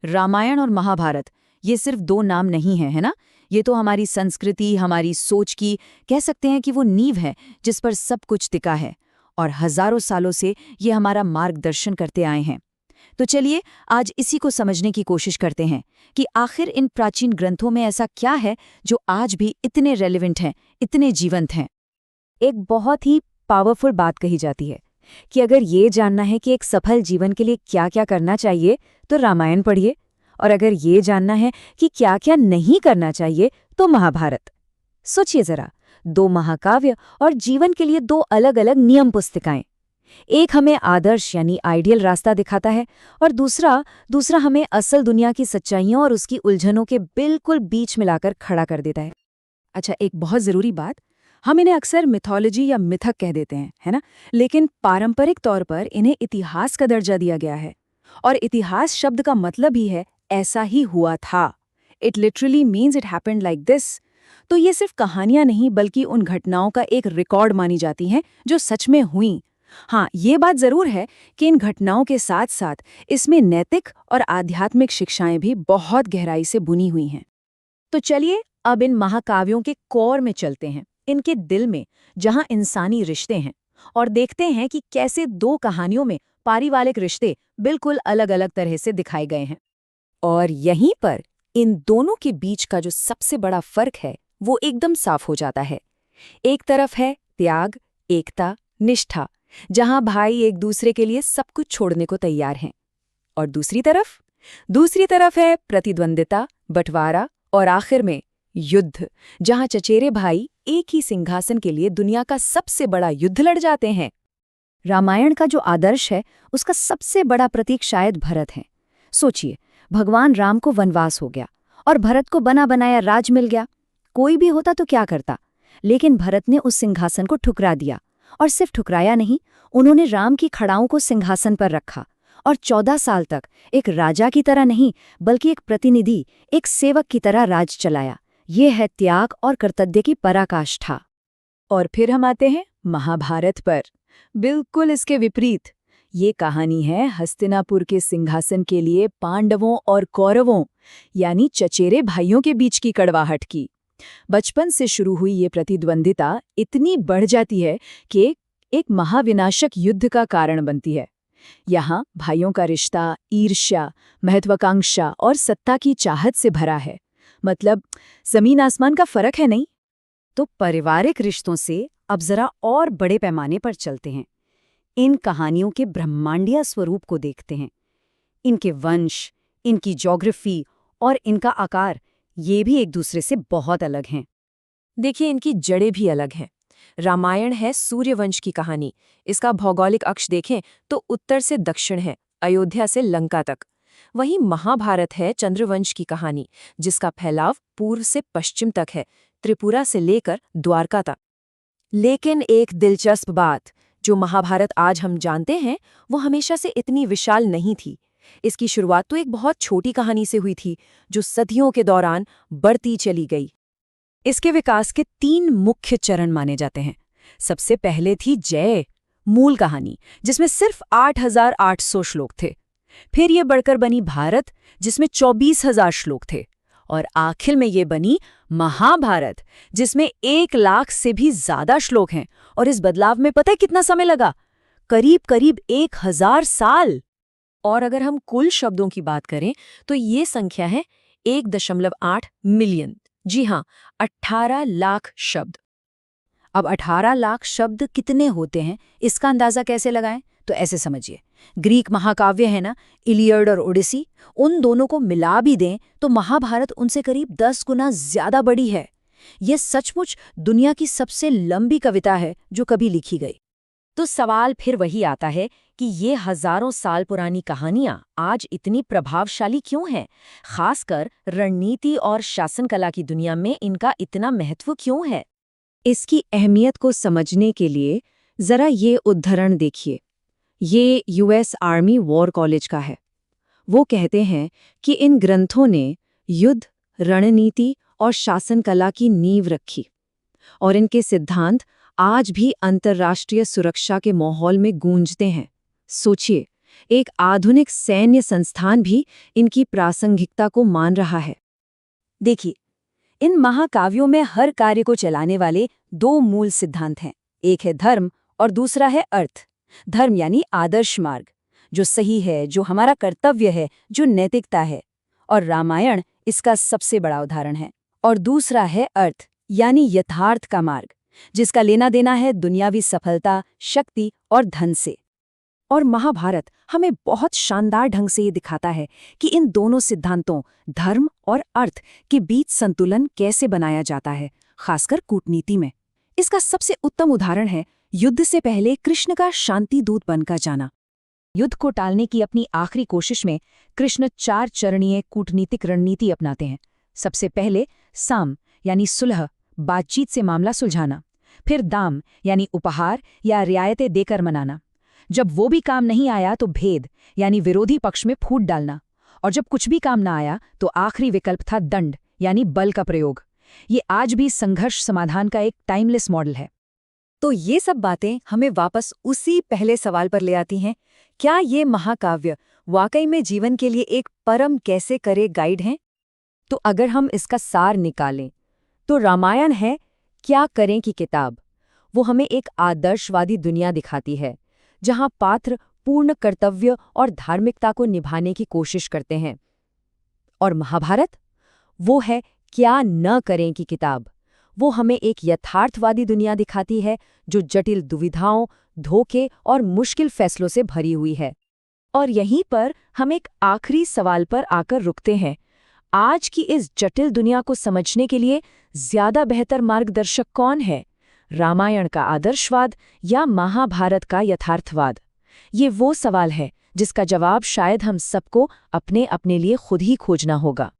रामायण और महाभारत, ये सिर्फ दो नाम नहीं हैं, है ना? ये तो हमारी संस्कृति, हमारी सोच की, कह सकते हैं कि वो नींव है जिस पर सब कुछ टिका है। और हजारों सालों से ये हमारा मार्गदर्शन करते आए हैं। तो चलिए आज इसी को समझने की कोशिश करते हैं कि आखिर इन प्राचीन ग्रंथों में ऐसा क्या है जो आज भी इतने रेलेवेंट हैं, इतने जीवंत हैं। एक बहुत ही पावरफुल बात कही जाती है कि अगर ये जानना है कि एक सफल जीवन के लिए क्या क्या करना चाहिए तो रामायण पढ़िए, और अगर ये जानना है कि क्या क्या नहीं करना चाहिए तो महाभारत। सोचिए जरा, दो महाकाव्य और जीवन के लिए दो अलग अलग नियम पुस्तिकाएं। एक हमें आदर्श यानी आइडियल रास्ता दिखाता है और दूसरा हमें असल दुनिया की सच्चाइयों और उसकी उलझनों के बिल्कुल बीच मिलाकर खड़ा कर देता है। अच्छा, एक बहुत जरूरी बात, हम इन्हें अक्सर मिथोलॉजी या मिथक कह देते हैं, है ना? लेकिन पारंपरिक तौर पर इन्हें इतिहास का दर्जा दिया गया है। और इतिहास शब्द का मतलब ही है ऐसा ही हुआ था। It literally means it happened like this. तो ये सिर्फ कहानियां नहीं बल्कि उन घटनाओं का एक रिकॉर्ड मानी जाती हैं जो सच में हुई। हाँ, ये बात जरूर है कि इन घटनाओं के साथ साथ इसमें नैतिक और आध्यात्मिक शिक्षाएं भी बहुत गहराई से बुनी हुई हैं। तो चलिए अब इन महाकाव्यों के कोर में चलते हैं, इनके दिल में, जहां इंसानी रिश्ते हैं, और देखते हैं कि कैसे दो कहानियों में पारिवारिक रिश्ते बिल्कुल अलग अलग तरह से दिखाए गए हैं। और यहीं पर इन दोनों के बीच का जो सबसे बड़ा फर्क है वो एकदम साफ हो जाता है। एक तरफ है त्याग, एकता, निष्ठा, जहां भाई एक दूसरे के लिए सब कुछ छोड़ने को तैयार हैं। और दूसरी तरफ है प्रतिद्वंदिता, बंटवारा और आखिर में युद्ध, जहां चचेरे भाई एक ही सिंहासन के लिए दुनिया का सबसे बड़ा युद्ध लड़ जाते हैं। रामायण का जो आदर्श है उसका सबसे बड़ा प्रतीक शायद भरत है। सोचिए, भगवान राम को वनवास हो गया और भरत को बना बनाया राज मिल गया। कोई भी होता तो क्या करता, लेकिन भरत ने उस सिंहासन को ठुकरा दिया। और सिर्फ ठुकराया नहीं, उन्होंने राम की खड़ाओं को सिंहासन पर रखा और 14 साल तक एक राजा की तरह नहीं बल्कि एक प्रतिनिधि, एक सेवक की तरह राज चलाया। ये है त्याग और कर्तव्य की पराकाष्ठा। और फिर हम आते हैं महाभारत पर। बिल्कुल इसके विपरीत। ये कहानी है हस्तिनापुर के सिंहासन के लिए पांडवों और कौरवों यानी चचेरे भाइयों के बीच की कड़वाहट की। बचपन से शुरू हुई ये प्रतिद्वंदिता इतनी बढ़ जाती है कि एक महाविनाशक युद्ध का कारण बनती है। यहाँ भाइयों का रिश्ता ईर्ष्या, महत्वाकांक्षा और सत्ता की चाहत से भरा है। मतलब जमीन आसमान का फर्क है, नहीं? तो पारिवारिक रिश्तों से अब जरा और बड़े पैमाने पर चलते हैं। इन कहानियों के ब्रह्मांडीय स्वरूप को देखते हैं। इनके वंश, इनकी ज्योग्राफी और इनका आकार, ये भी एक दूसरे से बहुत अलग हैं। देखिए, इनकी जड़ें भी अलग हैं। रामायण है सूर्यवंश की कहानी। इसका भौगोलिक अक्ष देखें तो उत्तर से दक्षिण है, अयोध्या से लंका तक। वहीं महाभारत है चंद्रवंश की कहानी, जिसका फैलाव पूर्व से पश्चिम तक है, त्रिपुरा से लेकर द्वारका तक। लेकिन एक दिलचस्प बात, जो महाभारत आज हम जानते हैं वो हमेशा से इतनी विशाल नहीं थी। इसकी शुरुआत तो एक बहुत छोटी कहानी से हुई थी, जो सदियों के दौरान बढ़ती चली गई। इसके विकास के 3 मुख्य चरण माने जाते हैं। सबसे पहले थी जय, मूल कहानी, जिसमें सिर्फ 8,800 श्लोक थे। फिर ये बढ़कर बनी भारत, जिसमें 24,000 श्लोक थे। और आखिर में ये बनी महाभारत, जिसमें 1 लाख से भी ज्यादा श्लोक हैं। और इस बदलाव में पता है कितना समय लगा? करीब 1000 साल। और अगर हम कुल शब्दों की बात करें तो ये संख्या है 1.8 मिलियन। जी हाँ, 18 लाख शब्द। अब 18 लाख शब्द कितने होते हैं, इसका अंदाजा कैसे लगाएं? तो ऐसे समझिए, ग्रीक महाकाव्य है ना, इलियड और ओडिसी, उन दोनों को मिला भी दें तो महाभारत उनसे करीब 10 गुना ज्यादा बड़ी है। ये सचमुच दुनिया की सबसे लंबी कविता है जो कभी लिखी गई। तो सवाल फिर वही आता है कि ये हजारों साल पुरानी कहानियां आज इतनी प्रभावशाली क्यों हैं? खासकर रणनीति और शासन कला की दुनिया में इनका इतना महत्व क्यों है? इसकी अहमियत को समझने के लिए जरा ये उद्धरण देखिए। ये यूएस आर्मी वॉर कॉलेज का है। वो कहते हैं कि इन ग्रंथों ने युद्ध, रणनीति और शासन कला की नींव रखी, और इनके सिद्धांत आज भी अंतर्राष्ट्रीय सुरक्षा के माहौल में गूंजते हैं। सोचिए, एक आधुनिक सैन्य संस्थान भी इनकी प्रासंगिकता को मान रहा है। देखिए, इन महाकाव्यों में हर कार्य को चलाने वाले दो मूल सिद्धांत हैं। एक है धर्म और दूसरा है अर्थ। धर्म यानी आदर्श मार्ग, जो सही है, जो हमारा कर्तव्य है, जो नैतिकता है। और रामायण इसका सबसे बड़ा उदाहरण है। और दूसरा है अर्थ यानी यथार्थ का मार्ग, जिसका लेना देना है दुनियावी सफलता, शक्ति और धन से। और महाभारत हमें बहुत शानदार ढंग से ये दिखाता है कि इन दोनों सिद्धांतों, धर्म और अर्थ, के बीच संतुलन कैसे बनाया जाता है, खासकर कूटनीति में। इसका सबसे उत्तम उदाहरण है युद्ध से पहले कृष्ण का शांति दूत बनकर जाना। युद्ध को टालने की अपनी आखिरी कोशिश में कृष्ण 4 चरणीय कूटनीतिक रणनीति अपनाते हैं। सबसे पहले साम यानी सुलह, बातचीत से मामला सुलझाना। फिर दाम यानी उपहार या रियायतें देकर मनाना। जब वो भी काम नहीं आया तो भेद यानी विरोधी पक्ष में फूट डालना। और जब कुछ भी काम ना आया तो आखिरी विकल्प था दंड यानी बल का प्रयोग। ये आज भी संघर्ष समाधान का एक टाइमलेस मॉडल है। तो ये सब बातें हमें वापस उसी पहले सवाल पर ले आती हैं, क्या ये महाकाव्य वाकई में जीवन के लिए एक परम कैसे करे गाइड हैं? तो अगर हम इसका सार निकालें तो रामायण है क्या करें की किताब। वो हमें एक आदर्शवादी दुनिया दिखाती है, जहां पात्र पूर्ण कर्तव्य और धार्मिकता को निभाने की कोशिश करते हैं। और महाभारत वो है क्या न करें की किताब। वो हमें एक यथार्थवादी दुनिया दिखाती है, जो जटिल दुविधाओं, धोखे और मुश्किल फैसलों से भरी हुई है। और यहीं पर हम एक आखिरी सवाल पर आकर रुकते हैं। आज की इस जटिल दुनिया को समझने के लिए ज्यादा बेहतर मार्गदर्शक कौन है? रामायण का आदर्शवाद या महाभारत का यथार्थवाद? ये वो सवाल है जिसका जवाब शायद हम सबको अपने अपने लिए खुद ही खोजना होगा।